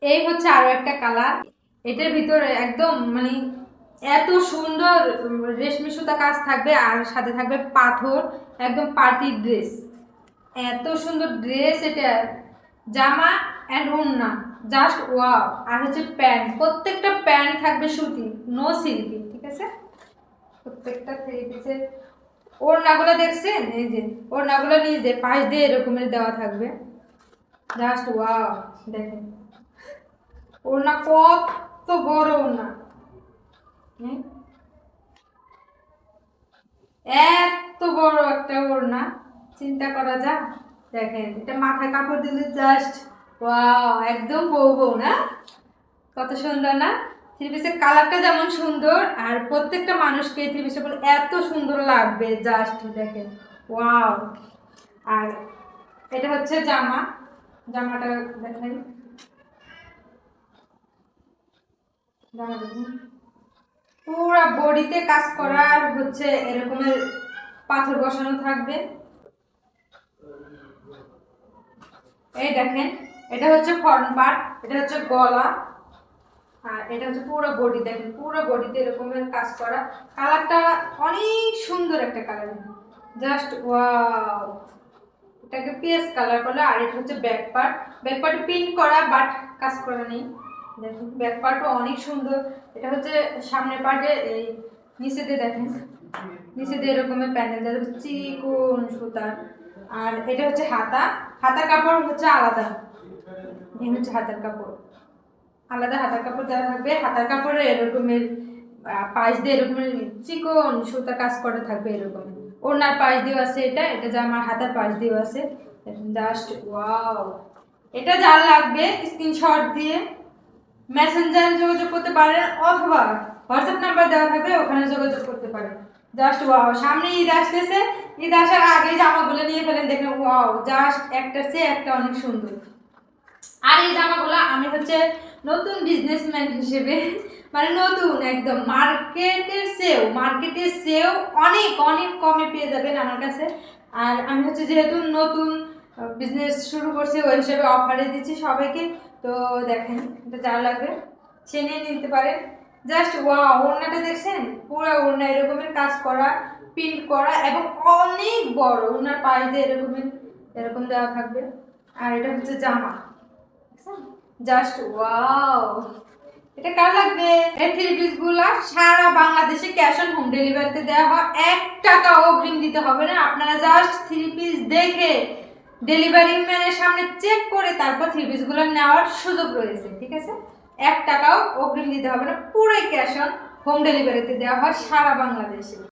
এই হচ্ছে আরো একটা কালার। এটার ভিতরে একদম মানে এত সুন্দর রেশমি সুতা কাজ থাকবে, আর সাথে থাকবে পাথর, একদম পার্টি ড্রেস। এত সুন্দর ড্রেস এটা, জামা অ্যান্ড ওড়না, জাস্ট ওয়াও। আর হচ্ছে প্যান্ট, প্রত্যেকটা প্যান্ট থাকবে সুতি, নো সিল্কি, ঠিক আছে। প্রত্যেকটা থ্রি পিসের ওড়নাগুলো দেখছেন, এই যে ওড়নাগুলো নিজে পাশ দিয়ে এরকমের দেওয়া থাকবে, জাস্ট ওয়াও। দেখেন ওড়না কত বড় ওড়না, এত বড় একটা ওড়না, চিন্তা করা যায়। দেখেন এটা মাথায় কাপড় দিলে জাস্ট ওয়াও, একদম বউ বউ না, কত সুন্দর না। থ্রি পিসের কালারটা যেমন সুন্দর, আর প্রত্যেকটা মানুষকে থ্রি পিসে বলে এত সুন্দর লাগবে, জাস্ট দেখেন ওয়াও। আর এটা হচ্ছে জামা, জামাটা দেখেন, জামা দেখুন পুরা বডিতে কাজ করা, আর হচ্ছে এরকমের পাথর বসানো থাকবে। এই দেখেন এটা হচ্ছে ফ্রন্ট পার্ট, এটা হচ্ছে গলা, আর এটা হচ্ছে পুরো বডি। দেখেন পুরো বডিতে এরকমের কাজ করা, কালারটা অনেক সুন্দর একটা কালার, জাস্ট ওয়াও। এটাকে পিএস কালার বলে। আর এটা হচ্ছে ব্যাক পার্ট, ব্যাক পার্টে প্রিন্ট করা বাট কাজ করা নেই। দেখুন ব্যাক পার্টও অনেক সুন্দর। এটা হচ্ছে সামনের পার্টে, এই নিচে দিয়ে দেখেন, নিচে দিয়ে এরকমের প্যানেল দেওয়া চিকন সুতার। আর এটা হচ্ছে হাতা, হাতার কাপড় হচ্ছে আলাদা, এই হচ্ছে হাতার কাপড়, আলাদা হাতার কাপড় দেওয়া থাকবে। হাতার কাপড়ে এরকমের পাশ দিয়ে এরকমের চিকন সুতা কাজ করা থাকবে এরকম। ওড়নার পাশ দিয়েও আছে, এটা এটা যে আমার হাতার পাশ দিয়েও আছে, জাস্ট ওয়াও। এটা যার লাগবে স্ক্রিনশট দিয়ে মেসেঞ্জারে যোগাযোগ করতে পারেন, অথবা হোয়াটসঅ্যাপ নাম্বার দেওয়া থাকবে, ওখানে যোগাযোগ করতে পারেন। জাস্ট ওয়াও, সামনে ঈদ আসতেছে, ঈদ আসার আগে জামাগুলো নিয়ে ফেলেন, দেখেন ওয়াও, জাস্ট একটার চেয়ে একটা অনেক সুন্দর। আর এই জামাগুলো আমি হচ্ছে নতুন বিজনেসম্যান হিসেবে, মানে নতুন একদম, মার্কেটের চেয়েও অনেক অনেক কমে পেয়ে যাবেন আমার কাছে। আর আমি হচ্ছে যেহেতু নতুন বিজনেস শুরু করছি, ওই হিসেবে অফারে দিচ্ছি সবাইকে। তো দেখেন এটা যা লাগবে চেনে নিতে পারেন, জাস্ট ওয়াও। ওড়নাটা দেখছেন, পুরো ওড়না এরকমের কাজ করা, প্রিন্ট করা, এবং অনেক বড় ওড়নার পাশ দিয়ে এরকমের এরকম দেওয়া থাকবে। আর এটা হচ্ছে জামা, জাস্ট ওয়াও। এটা কার লাগবে? এই থ্রি পিস গুলা সারা বাংলাদেশে ক্যাশ অন হোম ডেলিভারিতে দেওয়া হয়, 1 টাকা অগ্রিম দিতে হবে না। আপনারা জাস্ট থ্রি পিস দেখে ডেলিভারি ম্যানের সামনে চেক করে তারপর থ্রি পিস গুলো নেওয়ার সুযোগ রয়েছে, ঠিক আছে। 1 টাকাও অগ্রিম দিতে হবে না, পুরোই ক্যাশ অন হোম ডেলিভারিতে দেওয়া হয় সারা বাংলাদেশে।